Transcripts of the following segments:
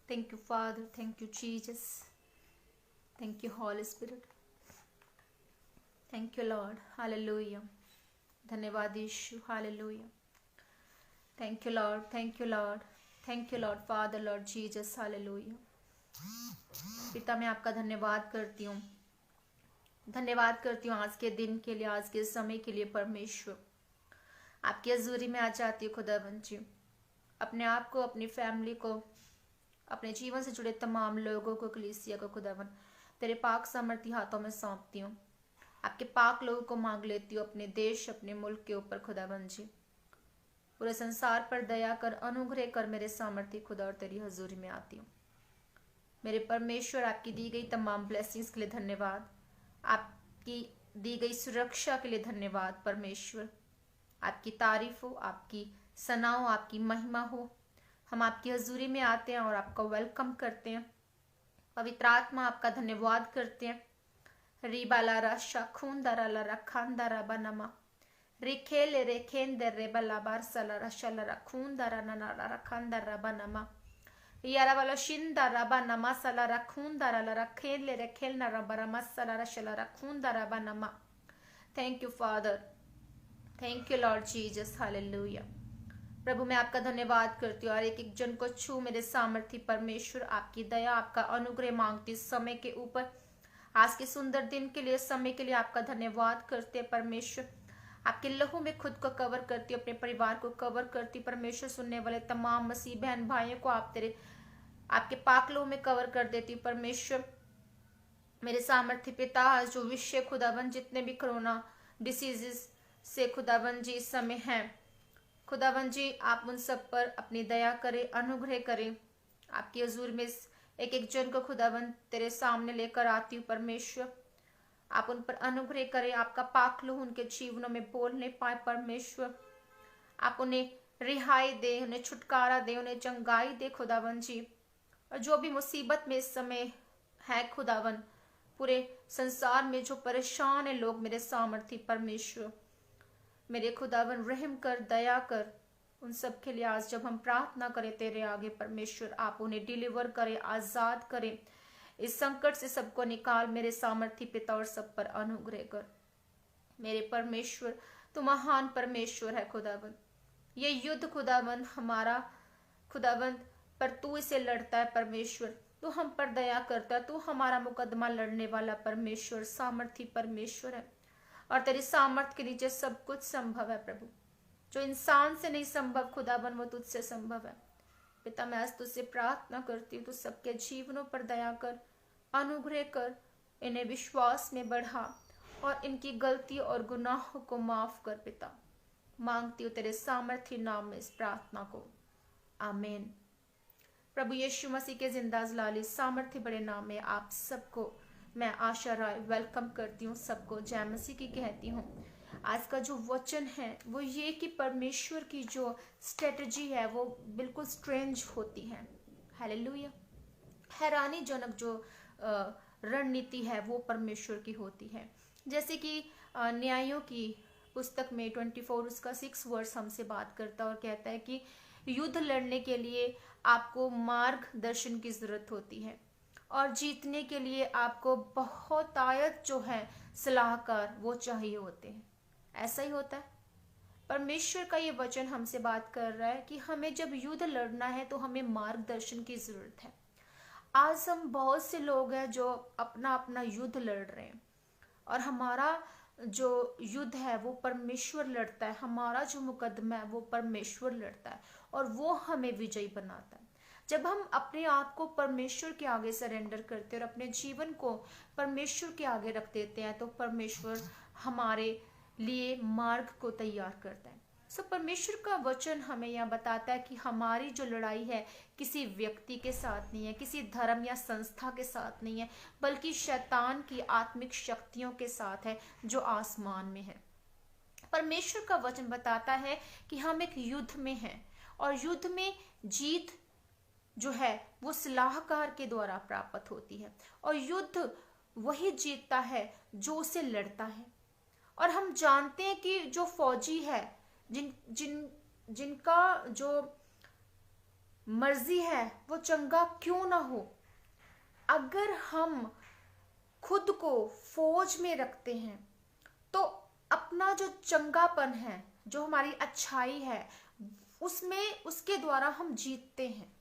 Thank you, Father. Thank you, Jesus. Thank you, Holy Spirit. Thank you, Lord. Hallelujah. धन्यवाद यीशु. Hallelujah. Thank you, Lord. Thank you, Lord. Thank you, Lord. Father, Lord Jesus. Hallelujah. पिता, मैं आपका धन्यवाद करती हूँ. धन्यवाद करती हूँ आज के दिन के लिए, आज के समय के लिए. परमेश्वर, आपकी हजूरी में आ जाती हूँ खुदावंद जी. अपने आप को, अपनी फैमिली को, अपने जीवन से जुड़े तमाम लोगों को, कलीसिया को खुदावन तेरे पाक सामर्थी हाथों में सौंपती हूँ. आपके पाक लोगों को मांग लेती हूँ, अपने देश, अपने मुल्क के ऊपर खुदावन जी. पूरे संसार पर दया कर, अनुग्रह कर मेरे सामर्थी खुदा, और तेरी हजूरी में आती हूँ. मेरे परमेश्वर, आपकी दी गई तमाम ब्लेसिंग्स के लिए धन्यवाद. आपकी दी गई सुरक्षा के लिए धन्यवाद परमेश्वर. आपकी तारीफ हो, आपकी सना हो, आपकी महिमा हो. हम आपकी हजूरी में आते हैं और आपका वेलकम करते हैं. पवित्र आत्मा, आपका धन्यवाद करते हैं. रिबाला राशा खून दरा ला खान दरा बनमा रिखेले रे खेन दर रे बला बार सला रशला रा खून दरा नना रा खान दरा बनमा यारा वाला शिन दरा बनमा सला रा खून दरा ला खेल ले रे खेल ना रा बरा मसला रशला रा खून दरा बनमा. Thank you Father. Thank you Lord Jesus. Hallelujah. प्रभु, मैं आपका धन्यवाद करती हूँ और एक एक जन को छू मेरे सामर्थी परमेश्वर. आपकी दया, आपका अनुग्रह मांगती हूँ समय के ऊपर. आज के सुंदर दिन के लिए, समय के लिए आपका धन्यवाद करते हैं परमेश्वर. आपके लहू में खुद को कवर करती हूँ, अपने परिवार को कवर करती हूँ परमेश्वर. सुनने वाले तमाम मसीह बहन भाइयों को आपके पाक लहू में कवर कर देती हूँ परमेश्वर. मेरे सामर्थ्य पिता, आज जो विषय खुदाबंद जितने भी कोरोना डिसीजेस से खुदाबंद जी इस समय हैं, खुदाबंद जी आप उन सब पर अपनी दया करें, अनुग्रह करें. आपकी हजूर में एक एक जन को खुदाबंद तेरे सामने लेकर आती हूँ परमेश्वर. आप उन पर अनुग्रह करें. आपका पाक लहू उनके जीवनों में बोल नहीं पाए परमेश्वर. आप उन्हें रिहाई दे, उन्हें छुटकारा दे, उन्हें चंगाई दे खुदाबंद जी. और जो भी मुसीबत में इस समय है खुदाबंद, पूरे संसार में जो परेशान है लोग, मेरे सामर्थी परमेश्वर, मेरे खुदावन रहम कर, दया कर. उन सब के लिए आज जब हम प्रार्थना करें तेरे आगे परमेश्वर, आप उन्हें डिलीवर करें, आजाद करें. इस संकट से सबको निकाल मेरे सामर्थी पिता, और सब पर अनुग्रह कर. मेरे परमेश्वर, तू महान परमेश्वर है खुदावन. ये युद्ध खुदावन हमारा खुदावन, पर तू इसे लड़ता है परमेश्वर. तू हम पर दया करता है. तू हमारा मुकदमा लड़ने वाला परमेश्वर, सामर्थी परमेश्वर है. और तेरी सामर्थ के नीचे सब कुछ संभव है प्रभु. जो इंसान से नहीं संभव खुदाबन, वो तुझसे संभव है. पिता, मैं आज तुझसे प्रार्थना करती हूँ, तू सबके जीवनों पर दया कर, अनुग्रह कर, इन्हें विश्वास में बढ़ा और इनकी गलती और गुनाहों को माफ कर. पिता, मांगती हूँ तेरे सामर्थी नाम में इस प्रार्थना को. आमीन. प्रभु यीशु मसीह के जिंदा जलाली सामर्थ्य बड़े नाम में आप सबको मैं आशा राय वेलकम करती हूँ. सबको जय मसीह की कहती हूँ. आज का जो वचन है वो ये कि परमेश्वर की जो स्ट्रेटजी है वो बिल्कुल स्ट्रेंज होती है. हालेलुया. हैरानीजनक जो रणनीति है वो परमेश्वर की होती है. जैसे कि न्यायों की पुस्तक में 24 उसका 6 वर्स हमसे बात करता है और कहता है कि युद्ध लड़ने के लिए आपको मार्गदर्शन की जरूरत होती है और जीतने के लिए आपको बहुतायत जो है सलाहकार वो चाहिए होते हैं. ऐसा ही होता है. परमेश्वर का ये वचन हमसे बात कर रहा है कि हमें जब युद्ध लड़ना है तो हमें मार्गदर्शन की जरूरत है. आज हम बहुत से लोग हैं जो अपना अपना युद्ध लड़ रहे हैं और हमारा जो युद्ध है वो परमेश्वर लड़ता है. हमारा जो मुकदमा है वो परमेश्वर लड़ता है और वो हमें विजयी बनाता है. जब हम अपने आप को परमेश्वर के आगे सरेंडर करते हैं और अपने जीवन को परमेश्वर के आगे रख देते हैं तो परमेश्वर हमारे लिए मार्ग को तैयार करता है. परमेश्वर का वचन हमें यह बताता है कि हमारी जो लड़ाई है किसी व्यक्ति के साथ नहीं है, किसी धर्म या संस्था के साथ नहीं है, बल्कि शैतान की आत्मिक शक्तियों के साथ है जो आसमान में है. परमेश्वर का वचन बताता है कि हम एक युद्ध में हैं और युद्ध में जीत जो है वो सलाहकार के द्वारा प्राप्त होती है और युद्ध वही जीतता है जो उसे लड़ता है. और हम जानते हैं कि जो फौजी है जिनका जो मर्जी है वो चंगा क्यों ना हो, अगर हम खुद को फौज में रखते हैं तो अपना जो चंगापन है, जो हमारी अच्छाई है, उसमें उसके द्वारा हम जीतते हैं।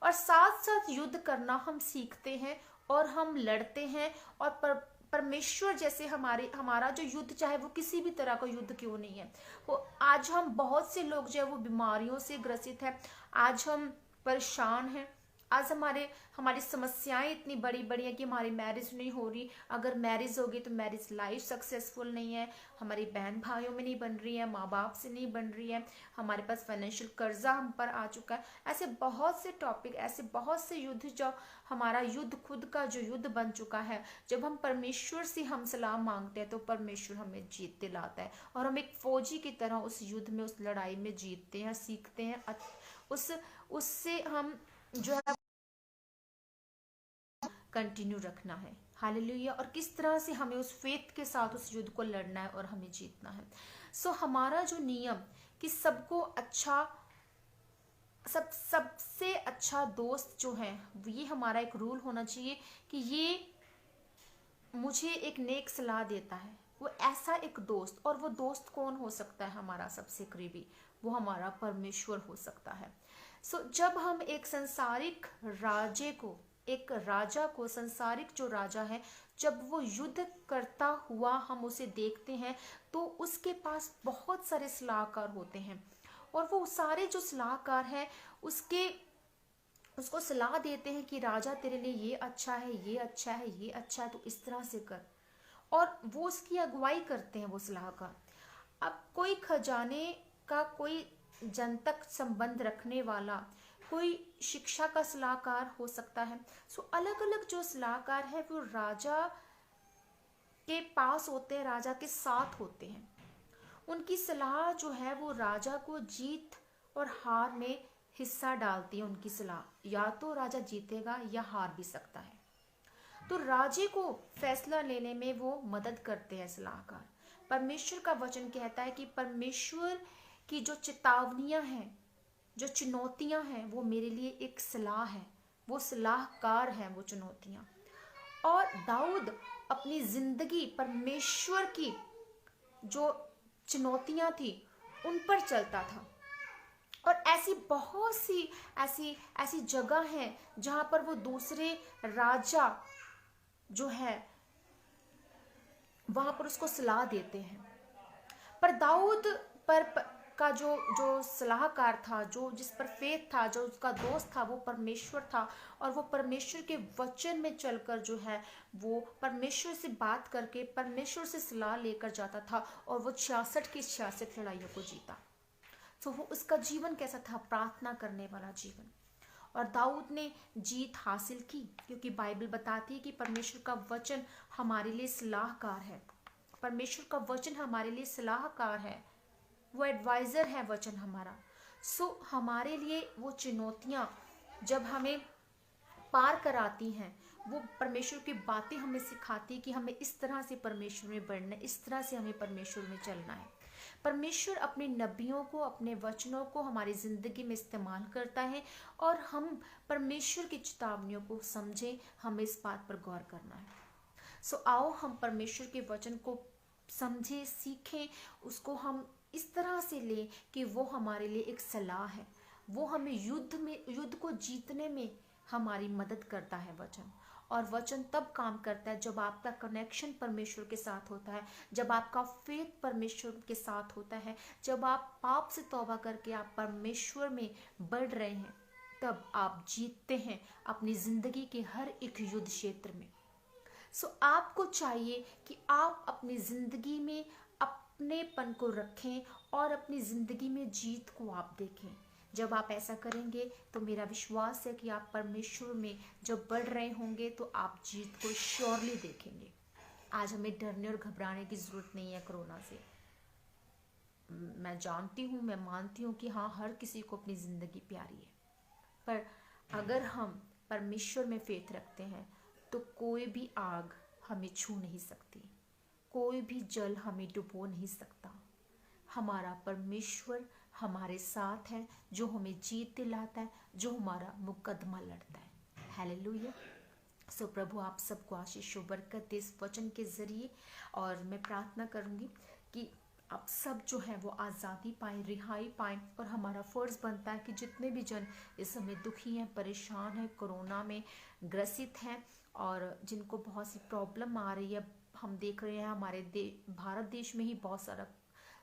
और साथ साथ युद्ध करना हम सीखते हैं और हम लड़ते हैं। और परमेश्वर जैसे हमारा जो युद्ध, चाहे वो किसी भी तरह का युद्ध क्यों नहीं है, वो आज हम बहुत से लोग जो है वो बीमारियों से ग्रसित है, आज हम परेशान हैं, आज हमारी समस्याएं इतनी बड़ी बड़ी है कि हमारी मैरिज नहीं हो रही, अगर मैरिज होगी तो मैरिज लाइफ सक्सेसफुल नहीं है, हमारी बहन भाइयों में नहीं बन रही है, माँ बाप से नहीं बन रही है, हमारे पास फाइनेंशियल कर्जा हम पर आ चुका है। ऐसे बहुत से टॉपिक, ऐसे बहुत से युद्ध, जो हमारा युद्ध खुद का जो युद्ध बन चुका है, जब हम परमेश्वर से हम सलाह मांगते हैं तो परमेश्वर हमें जीत दिलाता है और हम एक फौजी की तरह उस युद्ध में, उस लड़ाई में जीतते हैं, सीखते हैं। उससे हम जो है कंटिन्यू रखना है। हालेलुया। और किस तरह से हमें उस फेथ के साथ उस युद्ध को लड़ना है और हमें जीतना है। हमारा जो नियम कि सबको अच्छा, सबसे अच्छा दोस्त जो है, ये हमारा एक रूल होना चाहिए कि ये मुझे एक नेक सलाह देता है, वो ऐसा एक दोस्त। और वो दोस्त कौन हो सकता है? हमारा सबसे करीबी, वो हमारा परमेश्वर हो सकता है। जब हम एक संसारिक एक राजा को, संसारिक जो राजा है, जब वो युद्ध करता हुआ हम उसे देखते हैं तो उसके पास बहुत सारे सलाहकार होते हैं और वो सारे जो सलाहकार हैं उसको सलाह देते हैं कि राजा तेरे लिए ये अच्छा है, ये अच्छा है, ये अच्छा है, तो इस तरह से कर। और वो उसकी अगुवाई करते हैं वो सलाहकार। अब कोई खजाने का, कोई जनतक संबंध रखने वाला, कोई शिक्षा का सलाहकार हो सकता है। अलग अलग जो सलाहकार है वो राजा के पास होते हैं, राजा के साथ होते हैं। उनकी सलाह जो है वो राजा को जीत और हार में हिस्सा डालती है। उनकी सलाह, या तो राजा जीतेगा या हार भी सकता है, तो राजे को फैसला लेने में वो मदद करते हैं सलाहकार। परमेश्वर का वचन कहता है कि परमेश्वर की जो चेतावनियां हैं, जो चुनौतियां हैं, वो मेरे लिए एक सलाह है, वो सलाहकार है वो चुनौतियां। और दाऊद अपनी जिंदगी परमेश्वर की जो चुनौतियां थी उन पर चलता था। और ऐसी बहुत सी ऐसी जगह है जहां पर वो दूसरे राजा जो है वहां पर उसको सलाह देते हैं। पर दाऊद का जो सलाहकार था, जो जिस पर फेथ था, जो उसका दोस्त था, वो परमेश्वर था। और वो परमेश्वर के वचन में चलकर जो है वो परमेश्वर से बात करके, परमेश्वर से सलाह लेकर जाता था और वो 66 की 66 लड़ाइयों को जीता। तो वो उसका जीवन कैसा था? प्रार्थना करने वाला जीवन। और दाऊद ने जीत हासिल की, क्योंकि बाइबल बताती है कि परमेश्वर का वचन हमारे लिए सलाहकार है। परमेश्वर का वचन हमारे लिए सलाहकार है, वो एडवाइजर है वचन हमारा। हमारे लिए वो चुनौतियां जब हमें पार कराती हैं, वो परमेश्वर की बातें हमें सिखाती कि हमें इस तरह से परमेश्वर में बढ़ना है, इस तरह से हमें परमेश्वर में चलना है। परमेश्वर अपने नबियों को, अपने वचनों को हमारी जिंदगी में इस्तेमाल करता है और हम परमेश्वर की चेतावनियों को समझें, हमें इस बात पर गौर करना है। आओ हम परमेश्वर के वचन को समझें, सीखें, उसको हम इस तरह से लें कि वो हमारे लिए एक सलाह है। वो हमें युद्ध को जीतने में हमारी मदद करता है वचन। और वचन तब काम करता है जब आपका कनेक्शन परमेश्वर के साथ होता है, जब आपका फेथ परमेश्वर के साथ होता है, जब आप पाप से तौबा करके आप परमेश्वर में बढ़ रहे हैं, तब आप जीतते हैं अपनी जिंदगी के हर एक युद्ध क्षेत्र में। आपको चाहिए कि आप अपनी जिंदगी में अपनेपन को रखें और अपनी जिंदगी में जीत को आप देखें। जब आप ऐसा करेंगे तो मेरा विश्वास है कि आप परमेश्वर में जब बढ़ रहे होंगे तो आप जीत को श्योरली देखेंगे। आज हमें डरने और घबराने की जरूरत नहीं है कोरोना से। मैं जानती हूँ, मैं मानती हूँ कि हाँ, हर किसी को अपनी जिंदगी प्यारी है, पर अगर हम परमेश्वर में फेथ रखते हैं तो कोई भी आग हमें छू नहीं सकती, कोई भी जल हमें डुबो नहीं सकता। हमारा परमेश्वर हमारे साथ है, जो हमें जीत दिलाता है, जो हमारा मुकदमा लड़ता है। हालेलुया। सो प्रभु आप सबको आशीष और बरकत दे इस वचन के जरिए। और मैं प्रार्थना करूंगी कि आप सब जो है वो आज़ादी पाएं, रिहाई पाएं। और हमारा फ़र्ज़ बनता है कि जितने भी जन इस समय दुखी हैं, परेशान हैं, कोरोना में ग्रसित हैं और जिनको बहुत सी प्रॉब्लम आ रही है, हम देख रहे हैं हमारे भारत देश में ही बहुत सारा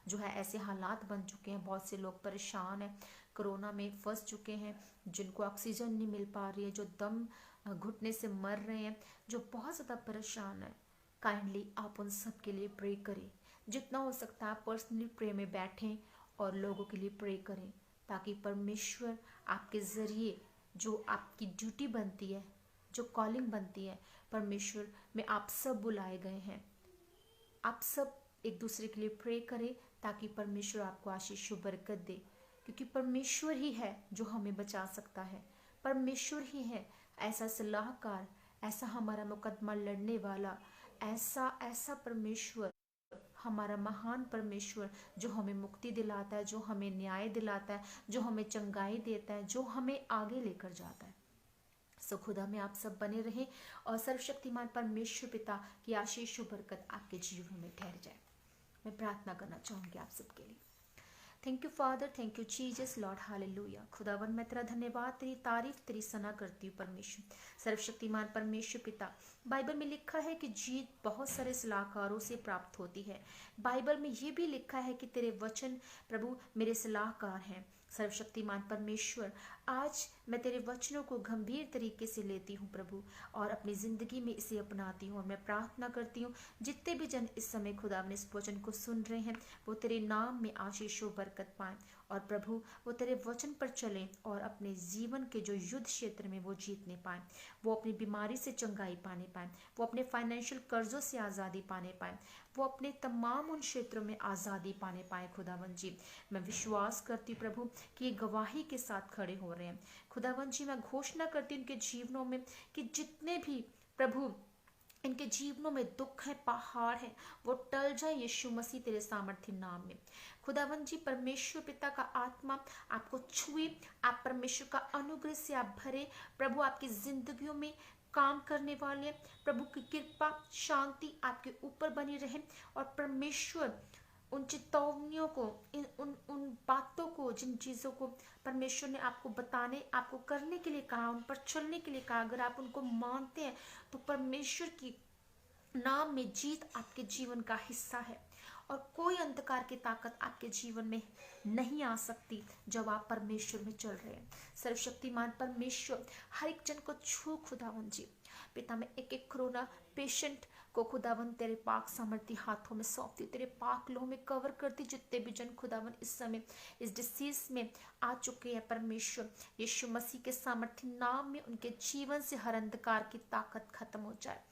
जो है ऐसे हालात बन चुके हैं। बहुत से लोग परेशान हैं, कोरोना में फंस चुके हैं, जिनको ऑक्सीजन नहीं मिल पा रही है, जो दम घुटने से मर रहे हैं, जो बहुत ज़्यादा परेशान है। काइंडली आप उन सब के लिए प्रे करें। जितना हो सकता है पर्सनली प्रे में बैठें और लोगों के लिए प्रे करें, ताकि परमेश्वर आपके ज़रिए जो आपकी ड्यूटी बनती है, जो कॉलिंग बनती है, परमेश्वर में आप सब बुलाए गए हैं। आप सब एक दूसरे के लिए प्रे करें ताकि परमेश्वर आपको आशीष और बरकत दे, क्योंकि परमेश्वर ही है जो हमें बचा सकता है। परमेश्वर ही है ऐसा सलाहकार, ऐसा हमारा मुकदमा लड़ने वाला, ऐसा ऐसा परमेश्वर, हमारा महान परमेश्वर जो हमें मुक्ति दिलाता है, जो हमें न्याय दिलाता है, जो हमें चंगाई देता है, जो हमें आगे लेकर जाता है। सो खुदा में आप सब बने रहें और सर्वशक्तिमान परमेश्वर पिता की आशीष और बरकत आपके जीवन में ठहर जाए। मैं प्रार्थना करना चाहूँगी आप सबके लिए। Thank you Father, thank you Jesus Lord, hallelujah. खुदावन मैं तेरा धन्यवाद, तेरी तारीफ, तेरी सना करती हूँ परमेश्वर, सर्वशक्तिमान परमेश्वर पिता। बाइबल में लिखा है कि जीत बहुत सारे सलाहकारों से प्राप्त होती है। बाइबल में ये भी लिखा है कि तेरे वचन प्रभु मेरे सलाहकार हैं। सर्वशक्तिमान परमेश्वर, आज मैं तेरे वचनों को गंभीर तरीके से लेती हूँ प्रभु, और अपनी ज़िंदगी में इसे अपनाती हूँ। और मैं प्रार्थना करती हूँ जितने भी जन इस समय खुदा अपने इस वचन को सुन रहे हैं, वो तेरे नाम में आशीष और बरकत पाएं। और प्रभु वो तेरे वचन पर चलें और अपने जीवन के जो युद्ध क्षेत्र में वो जीतने पाएं, वो अपनी बीमारी से चंगाई पाने पाएं, वो अपने फाइनेंशियल कर्जों से आज़ादी पाने पाएं, वो अपने तमाम उन क्षेत्रों में आज़ादी पाने पाए। खुदावन जी मैं विश्वास करती हूँ प्रभु कि ये गवाही के साथ खड़े हो रहे हैं। खुदावन जी मैं घोषणा करती हूँ उनके जीवनों में कि जितने भी प्रभु इनके जीवनों में दुख है, पहाड़ है, वो टल जाए यीशु मसीह तेरे सामर्थ्य नाम में। खुदावन जी परमेश्वर पिता का आत्मा आपको छुए, आप परमेश्वर का अनुग्रह से आप भरे प्रभु, आपकी जिंदगियों में काम करने वाले प्रभु की कृपा शांति आपके ऊपर बनी रहे। और परमेश्वर उन चेतावनियों को, उन उन बातों को, जिन चीज़ों को परमेश्वर ने आपको बताने, आपको करने के लिए कहा, उन पर चलने के लिए कहा, अगर आप उनको मानते हैं तो परमेश्वर की नाम में जीत आपके जीवन का हिस्सा है। और कोई अंधकार की ताकत आपके जीवन में नहीं आ सकती जब आप परमेश्वर में चल रहे हैं। सर्वशक्तिमान परमेश्वर हर एक जन को छू खुदावन जी पिता। मैं एक एक कोरोना पेशेंट को खुदावन तेरे पाक सामर्थ्य हाथों में सौंपती, तेरे पाक लोह में कवर करती। जितने भी जन खुदावन इस समय इस डिसीज में आ चुके हैं परमेश्वर, यीशु मसीह के सामर्थ्य नाम में उनके जीवन से हर अंधकार की ताकत खत्म हो जाए।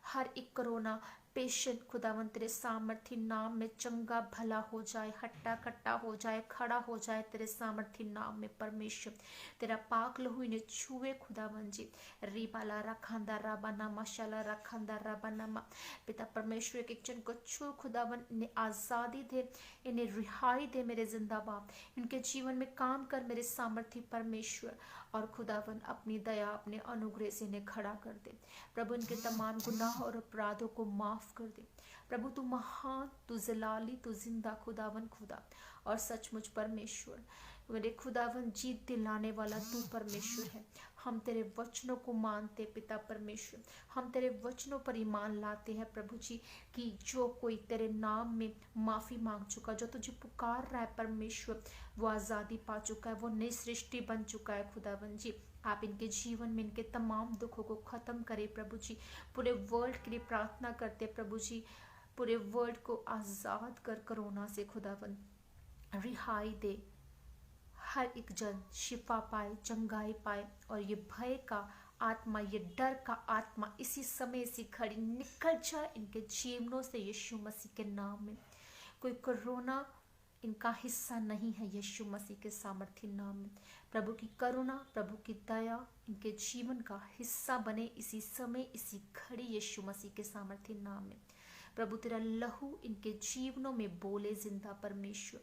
हर एक कोरोना पेशेंट खुदावन तेरे सामर्थ्य नाम में चंगा भला हो जाए, हट्टा कट्टा हो जाए, खड़ा हो जाए तेरे सामर्थ्य नाम में परमेश्वर। तेरा पाक लहू इन्हें छुए खुदावन जी। रिबाला रखंदा राबाना मशाला रखंदा राबाना पिता परमेश्वर एक जन को छू खुदावन, इन्हें आज़ादी दे, इन्हें रिहाई दे मेरे जिंदा बाप। इनके जीवन में काम कर मेरे सामर्थ्य परमेश्वर। और खुदावन अपनी दया, अपने अनुग्रह से इन्हें खड़ा कर दे प्रभु। इनके तमाम गुनाह और अपराधों को माफ कर दे प्रभु। तू महान, तू जलाली, तू जिंदा खुदावन खुदा और सचमुच परमेश्वर। मेरे खुदावन जीत दिलाने वाला तू परमेश्वर है। हम तेरे वचनों को मानते पिता परमेश्वर, हम तेरे वचनों पर ईमान लाते हैं प्रभु जी कि जो कोई तेरे नाम में माफ़ी मांग चुका, जो तुझे पुकार रहा है परमेश्वर, वो आज़ादी पा चुका है, वो नई सृष्टि बन चुका है खुदावन जी। आप इनके जीवन में इनके तमाम दुखों को ख़त्म करें प्रभु जी। पूरे वर्ल्ड के लिए प्रार्थना करते प्रभु जी, पूरे वर्ल्ड को आज़ाद कर कोरोना से खुदावन, रिहाई दे। हर एक जन शिफा पाए, चंगाई पाए। और ये भय का आत्मा, ये डर का आत्मा इसी समय से खड़ी निकल जाए इनके जीवनों से यीशु मसीह के नाम में। कोई कोरोना इनका हिस्सा नहीं है यीशु मसीह के सामर्थ्य नाम में। प्रभु की करुणा, प्रभु की दया इनके जीवन का हिस्सा बने इसी समय, इसी घड़ी यीशु मसीह के सामर्थ्य नाम में। प्रभु तेरा लहू इनके जीवनों में बोले जिंदा परमेश्वर।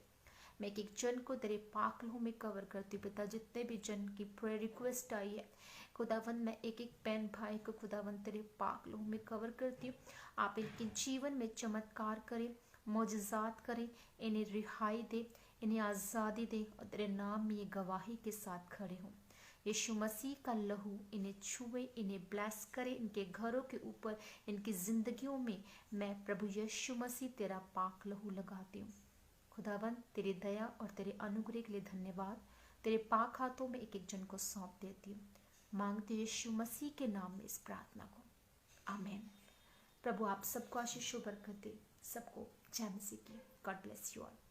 मैं एक एक जन को तेरे पाक लहू में कवर करती हूँ पिता। जितने भी जन की प्रेयर रिक्वेस्ट आई है खुदावंद, मैं एक एक बहन भाई को खुदावंद तेरे पाक लहू में कवर करती हूँ। आप इनके जीवन में चमत्कार करें, मौजज़ात करें, इन्हें रिहाई दे, इन्हें आज़ादी दे और तेरे नाम में ये गवाही के साथ खड़े हों। यीशु मसीह का लहू इन्हें छुए, इन्हें ब्लेस करे, इनके घरों के ऊपर, इनकी जिंदगियों में मैं प्रभु यीशु मसीह तेरा पाक लहू लगाती हूँ। खुदावंद तेरी दया और तेरे अनुग्रह के लिए धन्यवाद। तेरे पाक हाथों में एक एक जन को सौंप देती हूँ, मांगते यीशु मसीह के नाम में इस प्रार्थना को, आमीन। प्रभु आप सबको आशीष और बरकत दे, सबको जय मसीह की। God bless you all.